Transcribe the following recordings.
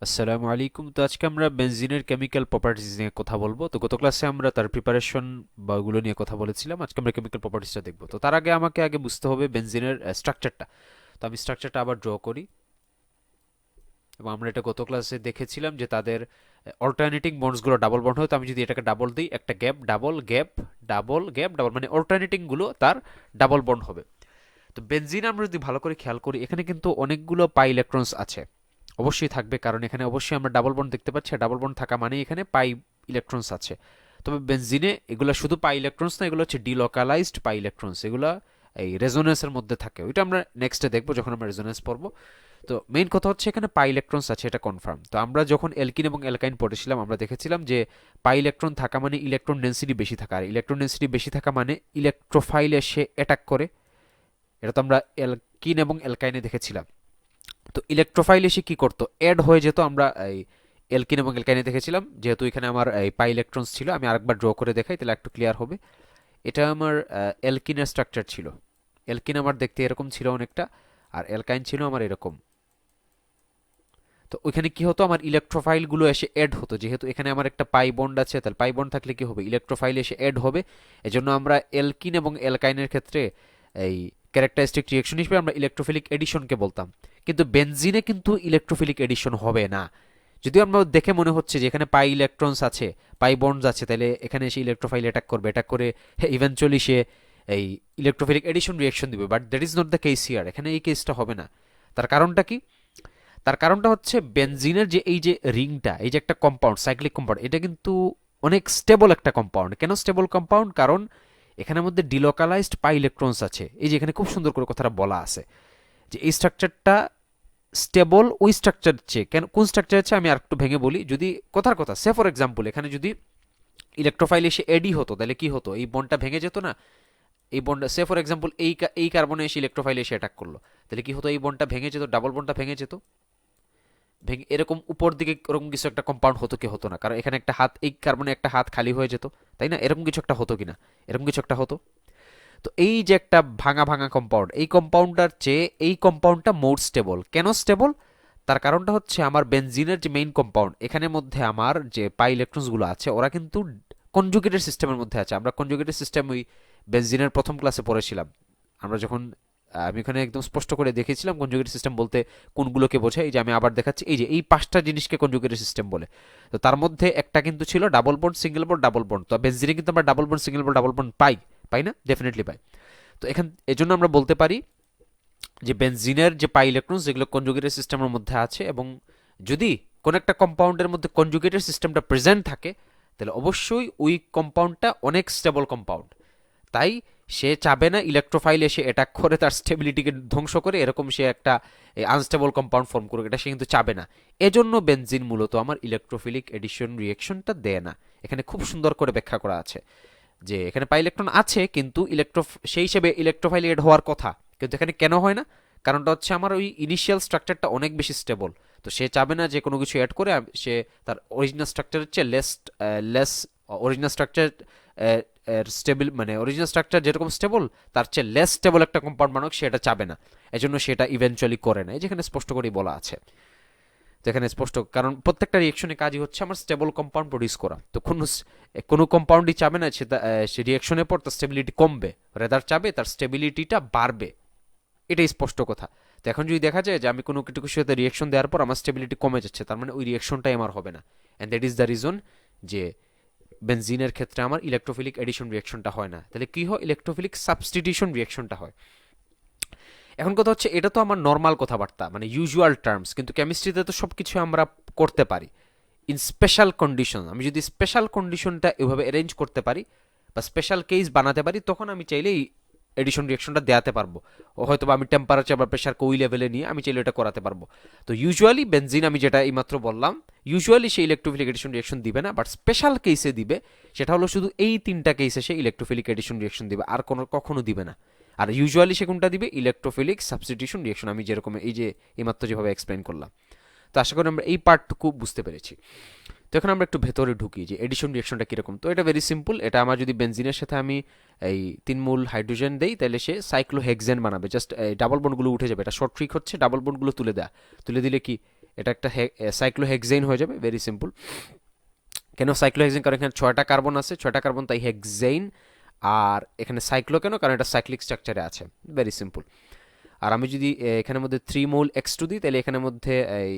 আসসালামু আলাইকুম। তো আজকে আমরা বেনজিনের কেমিক্যাল প্রপার্টিজ নিয়ে কথা বলবো। তো গত ক্লাসে আমরা তার প্রিপারেশন বা ওগুলো নিয়ে কথা বলেছিলাম। আজকে আমরা কেমিক্যাল প্রপার্টিজটা দেখবো। তো তার আগে আমাকে আগে বুঝতে হবে বেনজিনের স্ট্রাকচারটা। তো আমি স্ট্রাকচারটা আবার ড্র করি। এবং আমরা এটা গত ক্লাসে দেখেছিলাম যে তাদের অল্টারনেটিং বন্ডসগুলো ডাবল বন্ড হয়। তো আমি যদি এটাকে ডাবল দিই, একটা gap, double gap, double gap, double, মানে অল্টারনেটিং গুলো তার ডাবল বন্ড হবে। তো বেনজিন আমরা যদি ভালো করে খেয়াল করি, এখানে কিন্তু অনেকগুলো পাই ইলেকট্রনস আছে। অবশ্যই থাকবে, কারণ এখানে অবশ্যই আমরা ডাবল বন্ড দেখতে পাচ্ছি। ডাবল বন্ড থাকা মানে এখানে পাই ইলেকট্রনস আছে। তবে বেনজিনে এগুলো শুধু পাই ইলেকট্রনস না, এগুলো হচ্ছে ডিলোকালাইজড পাই ইলেকট্রনস। এগুলো এই রেজোনেন্সের মধ্যে থাকে। ওইটা আমরা নেক্সটে দেখবো যখন আমরা রেজোনেন্স পড়বো। তো মেইন কথা হচ্ছে এখানে পাই ইলেকট্রনস আছে, এটা কনফার্ম। তো আমরা যখন এলকিন এবং অ্যালকাইন পড়েছিলাম আমরা দেখেছিলাম যে পাই ইলেকট্রন থাকা মানে ইলেকট্রন ডেন্সিটি বেশি থাকা, আর ইলেকট্রন ডেন্সিটি বেশি থাকা মানে ইলেকট্রোফাইল এসে অ্যাটাক করে। এটা তো আমরা অ্যালকিন এবং অ্যালকাইনে দেখেছিলাম। তো ইলেকট্রোফাইল এসে কি করতো, অ্যাড হয়ে যেত। আমরা এই এলকিন এবং অ্যালকাইনে দেখেছিলাম। যেহেতু এখানে আমার এই পাই ইলেকট্রনস ছিল, আমি আরেকবার ড্র করে দেখাই তাহলে একটু ক্লিয়ার হবে। এটা আমার অ্যালকিনের স্ট্রাকচার ছিল। অ্যালকিন আমার দেখতে এরকম ছিল অনেকটা, আর অ্যালকাইন ছিল আমার এরকম। তো ওইখানে কি হতো, আমার ইলেকট্রোফাইল গুলো এসে অ্যাড হতো। যেহেতু এখানে আমার একটা পাই বন্ড আছে, তাহলে পাই বন্ড থাকলে কি হবে, ইলেকট্রোফাইল এসে অ্যাড হবে। এজন্য আমরা এলকিন এবং অ্যালকাইনের ক্ষেত্রে এই ক্যারেক্টারিস্টিক রিয়েকশন হিসেবে আমরা ইলেকট্রোফিলিক এডিশনকে বলতাম। কিন্তু বেনজিনে কিন্তু ইলেকট্রোফিলিক এডিশন হবে না। যদিও আমরা দেখে মনে হচ্ছে যে এখানে পাই ইলেকট্রনস আছে, পাই বন্ডস আছে, তাহলে এখানে এসে ইলেকট্রোফাইল অ্যাটাক করবে, অ্যাটাক করে ইভেনচুয়ালি সে এই ইলেকট্রোফিলিক এডিশন রিয়েকশন দিবে। But that is not the case here. এখানে এই কেসটা হবে না। তার কারণটা কি? তার কারণটা হচ্ছে বেনজিনের যে এই যে রিংটা, এই যে একটা কম্পাউন্ড, সাইক্লিক কম্পাউন্ড, এটা কিন্তু অনেক স্টেবল একটা কম্পাউন্ড। কেন স্টেবল কম্পাউন্ড? কারণ এখানের মধ্যে ডিলোকালাইজড পাই ইলেকট্রনস আছে। এই যে এখানে খুব সুন্দর করে কথাটা বলা আছে যে এই স্ট্রাকচারটা স্টেবল ওই স্ট্রাকচার চেয়ে। কেন, কোন স্ট্রাকচার চেয়ে আমি আর একটু ভেঙে বলি। যদি কথার কথা, সে ফর এক্সাম্পল এখানে যদি ইলেকট্রোফাইল এসে এডি হতো, তাহলে কি হতো, এই বন্ডটা ভেঙে যেত না। এই বন্ডটা সে ফর এক্সাম্পল এই কার্বনে এসে ইলেকট্রোফাইল এসে অ্যাটাক করলো, তাহলে কি হতো, এই বন্ডটা ভেঙে যেত, ডাবল বন্ডটা ভেঙে যেত। ভেঙে এরকম উপর দিকে ওরকম কিছু একটা কম্পাউন্ড হতো কি হতো না? কারণ এখানে একটা হাত, এই কার্বনে একটা হাত খালি হয়ে যেত, তাই না? এরকম কিছু একটা হতো কিনা, এরকম কিছু একটা হতো। তো এই যে একটা ভাঙা ভাঙা কম্পাউন্ড, এই কম্পাউন্ডটার চেয়ে এই কম্পাউন্ডটা মোর স্টেবল। কেন স্টেবল? তার কারণটা হচ্ছে আমার বেনজিনের যে মেইন কম্পাউন্ড, এখানের মধ্যে আমার যে পাই ইলেকট্রনসগুলো আছে ওরা কিন্তু কনজুগেটেড সিস্টেমের মধ্যে আছে। আমরা কনজুগেটেড সিস্টেম ওই বেনজিনের প্রথম ক্লাসে পড়েছিলাম। আমরা যখন আমি ওখানে একদম স্পষ্ট করে দেখেছিলাম কনজুগেটেড সিস্টেম বলতে কোনগুলোকে বোঝায়। এই যে আমি আবার দেখাচ্ছি, এই যে এই পাঁচটা জিনিসকে কনজুগেটেড সিস্টেম বলে। তো তার মধ্যে একটা কিন্তু ছিল double bond, single bond, double bond. তো বেনজিনে কিন্তু আমরা double bond, single bond, double bond পাই, পাই না? ডেফিনেটলি পাই। তো এখান এজন্য আমরা বলতে পারি যে বেনজিনের যে পাই ইলেকট্রনস যেগুলো কনজুগেটেড সিস্টেমের মধ্যে আছে, এবং যদি কোন একটা কম্পাউন্ডের মধ্যে কনজুগেটেড সিস্টেমটা প্রেজেন্ট থাকে, তাহলে অবশ্যই ওই কম্পাউন্ডটা অনেক স্টেবল কম্পাউন্ড। তাই সে চাবে না ইলেকট্রোফাইল এসে অ্যাটাক করে তার স্টেবিলিটিকে ধ্বংস করে এরকম সে একটা আনস্টেবল কম্পাউন্ড ফর্ম করুক, এটা সে কিন্তু চাবে না। এজন্য বেনজিন মূলত আমার ইলেকট্রোফিলিক এডিশন রিয়েকশনটা দেয় না। এখানে খুব সুন্দর করে ব্যাখ্যা করা আছে যে এখানে পাই ইলেকট্রন আছে, কিন্তু সেই হিসেবে ইলেকট্রোফাইল এড হওয়ার কথা, কিন্তু এখানে কেন হয় না? কারণটা হচ্ছে আমার ওই ইনিশিয়াল স্ট্রাকচারটা অনেক বেশি স্টেবল। তো সে চাবে না যে কোনো কিছু অ্যাড করে সে তার অরিজিনাল স্ট্রাকচারের চেয়ে লেস অরিজিনাল স্ট্রাকচার স্টেবল, মানে অরিজিনাল স্ট্রাকচার যেরকম স্টেবল তার চেয়ে লেস স্টেবল একটা কম্পাউন্ড বানাক, সে এটা চাবে না। এজন্য সেটা ইভেনচুয়ালি করে না, এই যেখানে স্পষ্ট করেই বলা আছে। তো এখানে স্পষ্ট, কারণ প্রত্যেকটা রিয়েকশনের কাজই হচ্ছে আমার স্টেবল কম্পাউন্ড প্রডিউস করা। তো কোনো কম্পাউন্ডই চাবে না সে রিয়েকশনের পর তার স্টেবিলিটি কমবে, রেদার চাবে তার স্টেবিলিটিটা বাড়বে। এটাই স্পষ্ট কথা। তো এখন যদি দেখা যায় যে আমি কোনো কিছুর সাথে রিয়েকশন দেওয়ার পর আমার স্টেবিলিটি কমে যাচ্ছে, তার মানে ওই রিয়েকশনটাই আমার হবে না। And that is the reason যে বেনজিনের ক্ষেত্রে আমার ইলেকট্রোফিলিক এডিশন রিয়েকশনটা হয় না। তাহলে কি হয়, ইলেকট্রোফিলিক সাবস্টিটিউশন রিয়েকশনটা হয়। এখন কথা হচ্ছে এটা তো আমার নর্মাল কথাবার্তা, মানে ইউজুয়াল টার্মস, কিন্তু কেমিস্ট্রিতে তো সব কিছু আমরা করতে পারি ইন স্পেশাল কন্ডিশন। আমি যদি স্পেশাল কন্ডিশনটা এভাবে অ্যারেঞ্জ করতে পারি বা স্পেশাল কেস বানাতে পারি, তখন আমি চাইলেই এডিশন রিয়েকশনটা দেওয়াতে পারবো। হয়তো বা আমি টেম্পারেচার বা প্রেশারকে ওই লেভেলে নিয়ে আমি চাইলে এটা করাতে পারবো। তো ইউজুয়ালি বেনজিন, আমি যেটা এইমাত্র বললাম, ইউজুয়ালি সে ইলেকট্রোফিলিক এডিশন রিয়েকশন দিবে না, বাট স্পেশাল কেসে দিবে। সেটা হলো শুধু এই তিনটা কেসে সে ইলেকট্রোফিলিক এডিশন রিয়েকশন দিবে, আর কোনো কখনো দিবে না। আর ইউজুয়ালি সে কোনটা দিবে, ইলেকট্রোফিলিক সাবস্টিটিউশন রিয়েকশন, আমি যেরকম এই যে এইমাত্র যেভাবে এক্সপ্লেন করলাম। তো আশা করি আমরা এই পার্টটুকু বুঝতে পেরেছি। তো এখন আমরা একটু ভেতরে ঢুকি যে এডিশন রিয়েকশনটা কীরকম। তো এটা ভেরি সিম্পল। এটা আমার যদি বেনজিনের সাথে আমি এই 3 মোল হাইড্রোজেন দেই, তাহলে সে সাইক্লোহেক্সেন বানাবে। জাস্ট এই ডাবল বন্ডগুলো উঠে যাবে। এটা শর্ট ট্রিক হচ্ছে ডাবল বন্ডগুলো তুলে দেওয়া। তুলে দিলে কি এটা একটা সাইক্লোহেক্সেন হয়ে যাবে, ভেরি সিম্পল। কেন সাইক্লোহেক্সেন? কারণ এখানে 6টা কার্বন আছে, 6টা কার্বন, তাই হেক্সেইন। আর এখানে সাইক্লো কেন? কারণ এটা সাইক্লিক স্ট্রাকচারে আছে, ভেরি সিম্পল। আর আমি যদি এখানের মধ্যে 3 মোল X2 দিই, তাহলে এখানের মধ্যে এই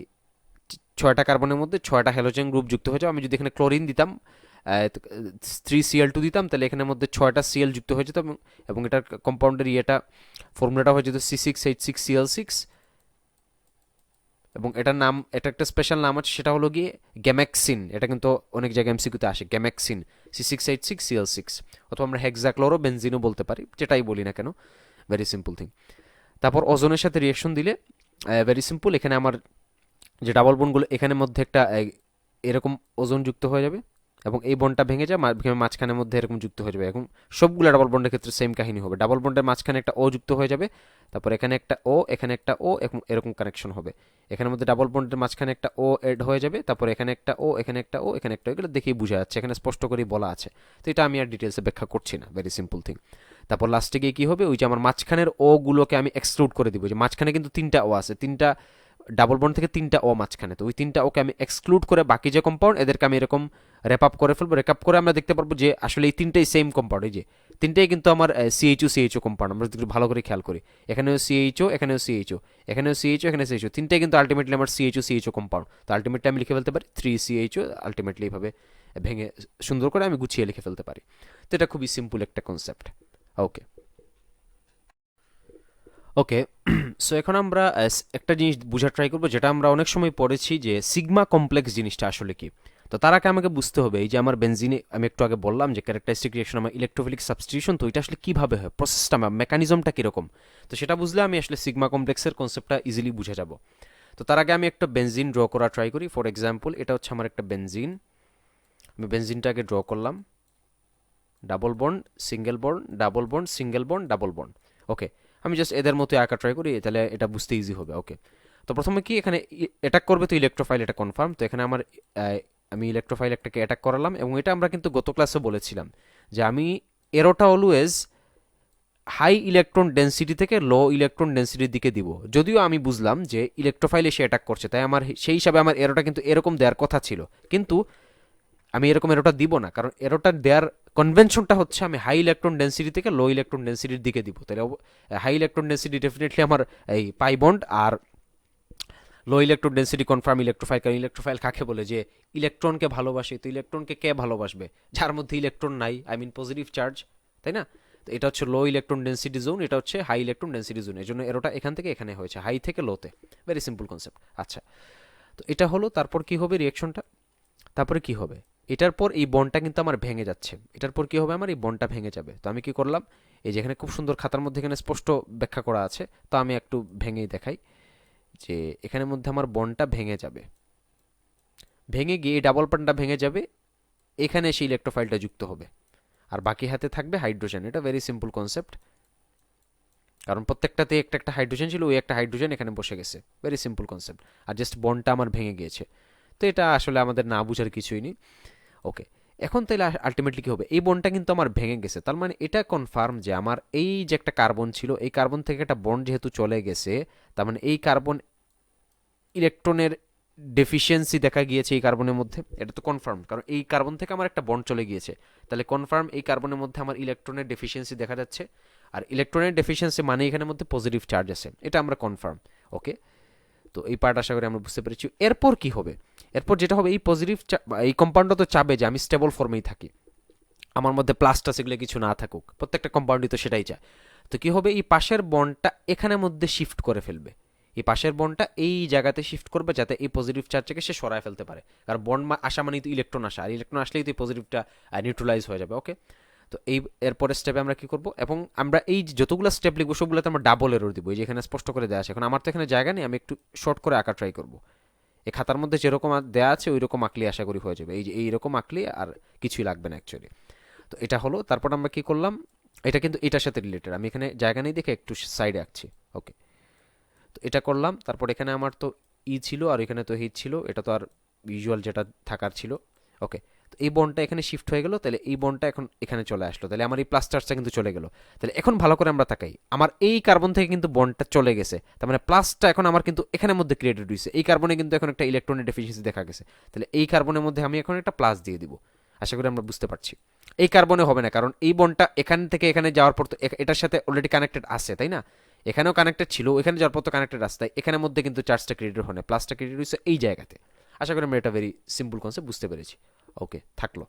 6টা কার্বনের মধ্যে 6টা হ্যালোজেন গ্রুপ যুক্ত হয়ে যাবে। আমি যদি এখানে ক্লোরিন দিতাম, 3Cl2 দিতাম, তাহলে এখানের মধ্যে 6টা Cl যুক্ত হয়ে যেত, এবং এটার কম্পাউন্ডের ফর্মুলাটা হয়ে যেত C6H6Cl6। এবং এটার নাম, এটা একটা স্পেশাল নাম আছে, সেটা হলো গিয়ে গ্যামাক্সিন। এটা কিন্তু অনেক জায়গায় এমসিকিউতে আসে, গ্যামাক্সিন C6H6Cl6। অথবা আমরা হেক্সাক্লোরো বেনজিনও বলতে পারি, যেটাই বলি না কেন, ভেরি সিম্পল থিং। তারপর ওজনের সাথে রিয়েকশন দিলে ভেরি সিম্পল, এখানে আমার যে ডাবল বন্ডগুলো, এখানের মধ্যে একটা এরকম ওজন যুক্ত হয়ে যাবে, এবং এই বন্ডটা ভেঙে যায়, মাঝখানের মধ্যে এরকম যুক্ত হয়ে যাবে। এখন সবগুলো ডাবল বন্ডের ক্ষেত্রে সেম কাহিনী হবে, ডাবল বন্ডের মাঝখানে একটা ও যুক্ত হয়ে যাবে, তারপর এখানে একটা ও, এখানে একটা ও, এরকম কানেকশন হবে। এখানের মধ্যে ডাবল বন্ডের মাঝখানে একটা ও এড হয়ে যাবে, তারপর এখানে একটা ও, এখানে একটা ও, এখানে একটা, এগুলো দেখেই বোঝা যাচ্ছে, এখানে স্পষ্ট করেই বলা আছে। তো এটা আমি আর ডিটেলসে ব্যাখ্যা করছি না, ভেরি সিম্পল থিং। তারপর লাস্টে গিয়ে কী হবে, ওই যে আমার মাঝখানের ও গুলোকে আমি এক্সক্লুড করে দিব, যে মাঝখানে কিন্তু 3টা ও আছে, 3টা ডাবল বন্ড থেকে 3টা ও মাঝখানে, তো ওই 3টা ওকে আমি এক্সক্লুড করে বাকি যে কম্পাউন্ড, এদেরকে আমি এরকম র্যাপ আপ করে ফেলবো। র্যাপ আপ করে আমরা দেখতে পারবো যে আসলে এই 3টাই সেম কম্পাউন্ড, এই যে 3টাই কিন্তু আমার CHO কম্পাউন্ড। আমরা যদি ভালো করে খেয়াল করি, এখানেও CHO, এখানেও CHO, এখানেও CHO, এখানে CHO, 3টাই কিন্তু আলটিমেটলি আমার CHO কম্পাউন্ড। তো আলটিমেটলি আমি লিখে ফেলতে পারি 3CHO, আলটিমেটলি এইভাবে ভেঙে সুন্দর করে আমি গুছিয়ে লিখে ফেলতে পারি। তো এটা খুবই সিম্পল একটা কনসেপ্ট। ওকে ওকে সো এখন আমরা একটা জিনিস বোঝার ট্রাই করবো, যেটা আমরা অনেক সময় পড়েছি, যে সিগমা কমপ্লেক্স জিনিসটা আসলে কি। তো তার আগে আমাকে বুঝতে হবে, এই যে আমার বেনজিনে আমি একটু আগে বললাম যে ক্যারেক্টারিস্টিক রিয়েকশন আমার ইলেকট্রোফিলিক সাবস্টিটিউশন, তো এটা আসলে কীভাবে হয়, প্রসেসটা, মেকানিজমটা কীরকম, তো সেটা বুঝলে আমি আসলে সিগমা কমপ্লেক্সের কনসেপ্টটা ইজিলি বুঝে যাব। তো তার আগে আমি একটা বেনজিন ড্র করা ট্রাই করি। ফর এক্সাম্পল, এটা হচ্ছে আমার একটা বেনজিন, আমি বেনজিনটাকে ড্র করলাম, double bond, single bond, double bond, single bond, double bond. Okay, আমি জাস্ট এদের মতো আঁকা ট্রাই করি, তাহলে এটা বুঝতে ইজি হবে। ওকে, তো প্রথমে কি এখানে অ্যাটাক করবে, তো ইলেকট্রোফাইল, এটা কনফার্ম। তো এখানে আমার আমি ইলেকট্রোফাইল একটাকে অ্যাটাক করালাম, এবং এটা আমরা কিন্তু গত ক্লাসে বলেছিলাম যে আমি এরোটা অলওয়েজ হাই ইলেকট্রন ডেন্সিটি থেকে লো ইলেকট্রন ডেন্সিটির দিকে দিব। যদিও আমি বুঝলাম যে ইলেকট্রোফাইল এসে অ্যাটাক করছে, তাই আমার সেই হিসাবে আমার এরোটা কিন্তু এরকম দেওয়ার কথা ছিল, কিন্তু আমি এরকম এরোটা দিব না, কারণ এরোটা দেওয়ার কনভেনশনটা হচ্ছে আমি হাই ইলেকট্রন ডেন্সিটি থেকে লো ইলেকট্রন ডেন্সিটির দিকে দিব। তাহলে হাই ইলেকট্রন ডেন্সিটি ডেফিনেটলি আমার এই পাই বন্ড, আর লো ইলেকট্রন ডেন্সিটি কনফার্ম ইলেকট্রোফাইল। কারণ ইলেকট্রোফাইল কাকে বলে, যে ইলেকট্রনকে ভালোবাসে। তো ইলেকট্রনকে কে ভালোবাসবে, যার মধ্যে ইলেকট্রন নাই, আই মিন পজিটিভ চার্জ, তাই না? তো এটা হচ্ছে লো ইলেকট্রন ডেন্সিটি জোন, এটা হচ্ছে হাই ইলেকট্রন ডেন্সিটি জোন, এই জন্য এরোটা এখান থেকে এখানে হয়েছে, হাই থেকে লোতে, ভেরি সিম্পল কনসেপ্ট। আচ্ছা, তো এটা হলো, তারপর কি হবে রিয়েকশনটা, তারপরে কি হবে, এটার পর এই বন্ডটা কিন্তু আমার ভেঙে যাচ্ছে, এটার পর কি হবে, আমার এই বন্ডটা ভেঙে যাবে। তো আমি কি করলাম, এই যেখানে খুব সুন্দর খাতার মধ্যে এখানে স্পষ্ট ব্যাখ্যা করা আছে, তো আমি একটু ভেঙেই দেখাই, যে এখানের মধ্যে আমার বন্ডটা ভেঙে যাবে, ভেঙে গিয়ে এই ডাবল বন্ডটা ভেঙে যাবে, এখানে সেই ইলেকট্রোফাইলটা যুক্ত হবে, আর বাকি হাতে থাকবে হাইড্রোজেন। এটা ভেরি সিম্পল কনসেপ্ট, কারণ প্রত্যেকটাতে একটা একটা হাইড্রোজেন ছিল, ওই একটা হাইড্রোজেন এখানে বসে গেছে, ভেরি সিম্পল কনসেপ্ট। আর জাস্ট বন্ডটা আমার ভেঙে গিয়েছে, তো এটা আসলে আমাদের না বুঝার কিছুই নেই। ওকে, এখন তাহলে আলটিমেটলি কী হবে, এই বন্ডটা কিন্তু আমার ভেঙে গেছে, তার মানে এটা কনফার্ম যে আমার এই যে একটা কার্বন ছিল, এই কার্বন থেকে একটা বন্ড যেহেতু চলে গেছে, তার মানে এই কার্বন ইলেকট্রনের ডেফিসিয়েন্সি দেখা গিয়েছে এই কার্বনের মধ্যে, এটা তো কনফার্ম, কারণ এই কার্বন থেকে আমার একটা বন্ড চলে গিয়েছে, তাহলে কনফার্ম এই কার্বনের মধ্যে আমার ইলেকট্রনের ডেফিসিয়েন্সি দেখা যাচ্ছে। আর ইলেকট্রনের ডেফিসিয়েন্সি মানে এখানের মধ্যে পজিটিভ চার্জ আছে, এটা আমরা কনফার্ম। ওকে, তো এই পার্ট আশা করি আমরা বুঝতে পেরেছি। এরপর কি হবে, এরপর যেটা হবে, এই পজিটিভ এই কম্পাউন্ডটা তো চাবে যে আমি স্টেবল ফর্মেই থাকি, আমার মধ্যে প্লাসটা সেগুলো কিছু না থাকুক, প্রত্যেকটা কম্পাউন্ডই তো সেটাই চায়। তো কি হবে, এই পাশের বন্ডটা এখানের মধ্যে শিফট করে ফেলবে, এই পাশের বন্ডটা এই জায়গাতে শিফট করবে, যাতে এই পজিটিভ চার্জটাকে সে সরায় ফেলতে পারে, কারণ বন্ড আসা মানেই তো ইলেকট্রন আসা, আর ইলেকট্রন আসলেই তো এই পজিটিভটা নিউট্রালাইজ হয়ে যাবে। ওকে, তো এই এরপরের স্টেপে আমরা কি করব, এবং আমরা এই যতগুলো স্টেপ লিখবো সবগুলোতে আমরা ডাবল এরর দিব, এই যে এখানে স্পষ্ট করে দেওয়া আছে। এখন আমার তো এখানে জায়গা নেই, আমি একটু শর্ট করে আঁকা ট্রাই করব। এই খাতার মধ্যে যেরকম দেওয়া আছে ওই রকম আঁকলে আশা করি হয়ে যাবে, এই যে এইরকম আঁকলে আর কিছুই লাগবে না অ্যাকচুয়ালি। তো এটা হলো, তারপর আমরা কি করলাম, এটা কিন্তু এটার সাথে রিলেটেড, আমি এখানে জায়গা নেই দেখে একটু সাইডে আঁকছি। ওকে, তো এটা করলাম, তারপর এখানে আমার তো ই ছিল, আর এখানে তো হিট ছিল, এটা তো আর ইউজুয়াল যেটা থাকার ছিল। ওকে, এই বন্ডটা এখানে শিফট হয়ে গেল, তাহলে এই বন্ডটা এখন এখানে চলে আসলো, তাহলে আমার এই প্লাস চার্জটা কিন্তু চলে গেল। তাহলে এখন ভালো করে আমরা তাকাই, আমার এই কার্বন থেকে কিন্তু বন্ডটা চলে গেছে, তার মানে প্লাসটা এখন আমার কিন্তু এখানের মধ্যে ক্রিয়েটেড হয়েছে, এই কার্বনে কিন্তু এখন একটা ইলেকট্রনের ডেফিসিয়েন্সি দেখা গেছে, তাহলে এই কার্বনের মধ্যে আমি এখন একটা প্লাস দিয়ে দিব। আশা করি আমরা বুঝতে পারছি। এই কার্বনে হবে না, কারণ এই বন্ডটা এখান থেকে এখানে যাওয়ার পর তো এটার সাথে অলরেডি কানেক্টেড আছে, তাই না? এখানেও কানেক্টেড ছিল, এখানে যাওয়ার পর তো কানেক্টেড আছে, তাই এখানের মধ্যে কিন্তু চার্জটা ক্রিয়েটেড হয় না, প্লাসটা ক্রিয়েটেড হয়েছে এই জায়গাতে। আশা করি আমরা এটা ভেরি সিম্পল কনসেপ্ট বুঝতে পেরেছি। ওকে, থাকলো।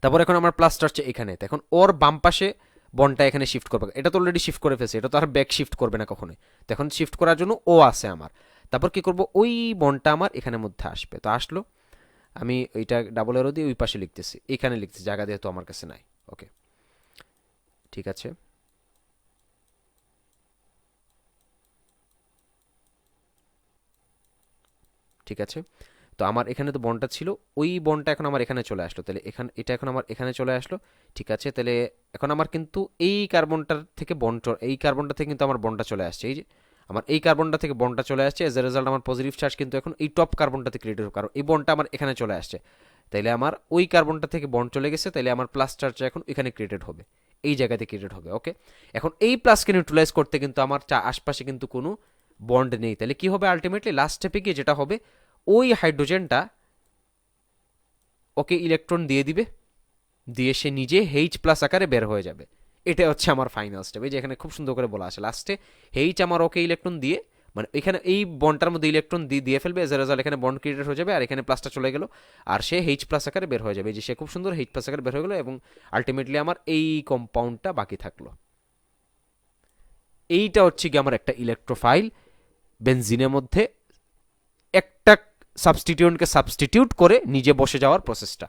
তারপর এখন আমার প্লাস চার্জ এখানে, এখন ওর বাম পাশে বন্ডটা এখানে শিফট করবে, এটা তো অলরেডি শিফট করে ফেলছে, এটা তো আর ব্যাক শিফট করবে না কখনোই। তো এখন শিফট করার জন্য ও আছে আমার, তারপর কি করব, ওই বন্ডটা আমার এখানের মধ্যে আসবে, তো আসলো। আমি ওইটা ডাবল এরো দিয়ে ওই পাশে লিখতেছি, এখানে লিখতেছি, জায়গা দিয়ে তো আমার কাছে নাই। ওকে, ঠিক আছে। ঠিক আছে, তো আমার এখানে তো বন্ডটা ছিল, ওই বন্ডটা এখন আমার এখানে চলে আসলো, তাহলে এখানে এটা এখন আমার এখানে চলে আসলো। ঠিক আছে, তাহলে এখন আমার কিন্তু এই কার্বনটার থেকে বন্ড, এই কার্বনটা থেকে কিন্তু আমার বন্ডটা চলে আসছে, এই যে আমার এই কার্বনটা থেকে বন্ডটা চলে আসছে, এজ এ রেজাল্ট আমার পজিটিভ চার্জ কিন্তু এখন এই টপ কার্বনটাতে ক্রিয়েট হবে, কারণ এই বন্ডটা আমার এখানে চলে আসছে। তাইলে আমার ওই কার্বনটা থেকে বন্ড চলে গেছে, তাইলে আমার প্লাস চার্জটা এখন এখানে ক্রিয়েটেড হবে, এই জায়গাতে ক্রিয়েটেড হবে। ওকে, এখন এই প্লাসকে নিউট্রালাইজ করতে কিন্তু আমার আশপাশে কিন্তু কোনো বন্ড নেই, তাহলে কি হবে আলটিমেটলি লাস্ট স্টেপে গিয়ে যেটা হবে, ওই হাইড্রোজেনটা ওকে ইলেকট্রন দিয়ে দিবে, দিয়ে সে নিজে এইচ প্লাস আকারে বের হয়ে যাবে। এটা হচ্ছে আমার ফাইনাল স্টেপ, এই যে এখানে খুব সুন্দর করে বলা আছে লাস্টে, এইচ আমার ওকে ইলেকট্রন দিয়ে, মানে এখানে এই বন্ডটার মধ্যে ইলেকট্রন দিয়ে ফেলবে, এজ এ রেজাল্ট এখানে বন্ড ক্রিয়েটেড হয়ে যাবে, আর এখানে প্লাসটা চলে গেল, আর সে এইচ প্লাস আকারে বের হয়ে যাবে, এই যে সে খুব সুন্দর এইচ প্লাস আকারে বের হয়ে গেল, এবং আলটিমেটলি আমার এই কম্পাউন্ডটা বাকি থাকলো। এইটা হচ্ছে কি আমার একটা ইলেকট্রোফাইল বেনজিনের মধ্যে একটা সাবস্টিটিউন্টকে সাবস্টিটিউট করে নিজে বসে যাওয়ার প্রসেসটা।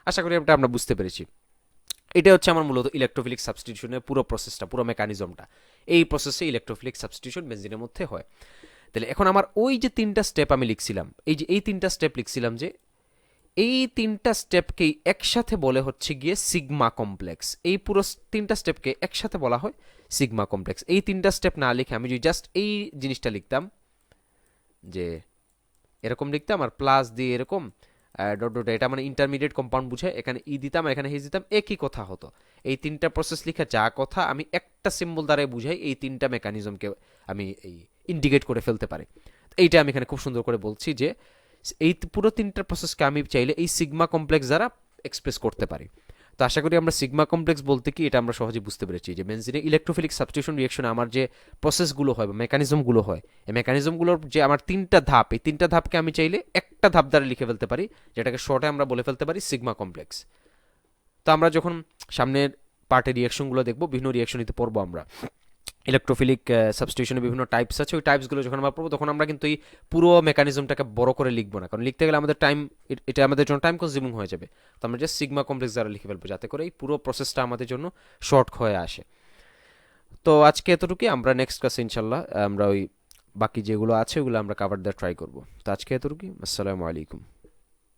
আশা করি এটা আমরা বুঝতে পেরেছি। এটা হচ্ছে আমার মূলত ইলেকট্রোফিলিক সাবস্টিটিউশনের পুরো প্রসেসটা, পুরো মেকানিজমটা। এই প্রসেসে ইলেকট্রোফিলিক সাবস্টিটিউশন বেনজিনের মধ্যে হয়। তাহলে এখন আমার ওই যে তিনটা স্টেপ আমি লিখছিলাম, এই যে এই তিনটা স্টেপ লিখছিলাম, যে এই তিনটা স্টেপকেই একসাথে বলে হচ্ছে গিয়ে সিগমা কমপ্লেক্স। এই পুরো তিনটা স্টেপকে একসাথে বলা হয় সিগমা কমপ্লেক্স। এই তিনটা স্টেপ না লিখে আমি যদি জাস্ট এই জিনিসটা লিখতাম, যে এরকম লিখতাম আর প্লাস দিয়ে এরকম ডট ডট, এটা মানে ইন্টারমিডিয়েট কম্পাউন্ড বুঝে, এখানে ই দিতাম আর এখানে হেজ দিতাম, একই কথা হতো। এই তিনটা প্রসেস লিখে যা কথা আমি একটা সিম্বল দ্বারাই বুঝাই, এই তিনটা মেকানিজমকে আমি এই ইন্ডিকেট করে ফেলতে পারি। এইটা আমি এখানে খুব সুন্দর করে বলছি, যে এই পুরো তিনটা প্রসেসকে আমি চাইলে এই সিগমা কমপ্লেক্স দ্বারা এক্সপ্রেস করতে পারি। তো আশা করি আমরা সিগমা কমপ্লেক্স বলতে কি এটা আমরা সহজে বুঝতে পেরেছি, যে বেনজিনে ইলেকট্রোফিলিক সাবস্টিটিউশন রিঅ্যাকশনে আমার যে প্রসেসগুলো হয় বা মেকানিজমগুলো হয়, এই মেকানিজমগুলোর যে আমার তিনটা ধাপ, এই তিনটা ধাপকে আমি চাইলে একটা ধাপ দ্বারা লিখে ফেলতে পারি, যেটাকে শর্টে আমরা বলে ফেলতে পারি সিগমা কমপ্লেক্স। তো আমরা যখন সামনের পার্টে রিঅ্যাকশনগুলো দেখবো, বিভিন্ন রিঅ্যাকশন নিতে পড়বো আমরা, ইলেকট্রোফিলিক সাবস্টিটিউশনের বিভিন্ন টাইপস আছে, ওই টাইপসগুলো যখন আমরা পড়বো তখন আমরা কিন্তু এই পুরো মেকানিজমটাকে বড় করে লিখবো না, কারণ লিখতে গেলে আমাদের টাইম, এটা আমাদের জন্য টাইম কনজিউমিং হয়ে যাবে। তো আমরা জাস্ট সিগমা কমপ্লেক্স দ্বারা লিখে ফেলবো, যাতে করে এই পুরো প্রসেসটা আমাদের জন্য শর্ট হয়ে আসে। তো আজকে এতটুকুই, আমরা নেক্সট ক্লাসে ইনশাল্লাহ আমরা ওই বাকি যেগুলো আছে ওগুলো আমরা কাভার দেওয়ার ট্রাই করবো। তো আজকে এতটুকুই, আসসালামু আলাইকুম।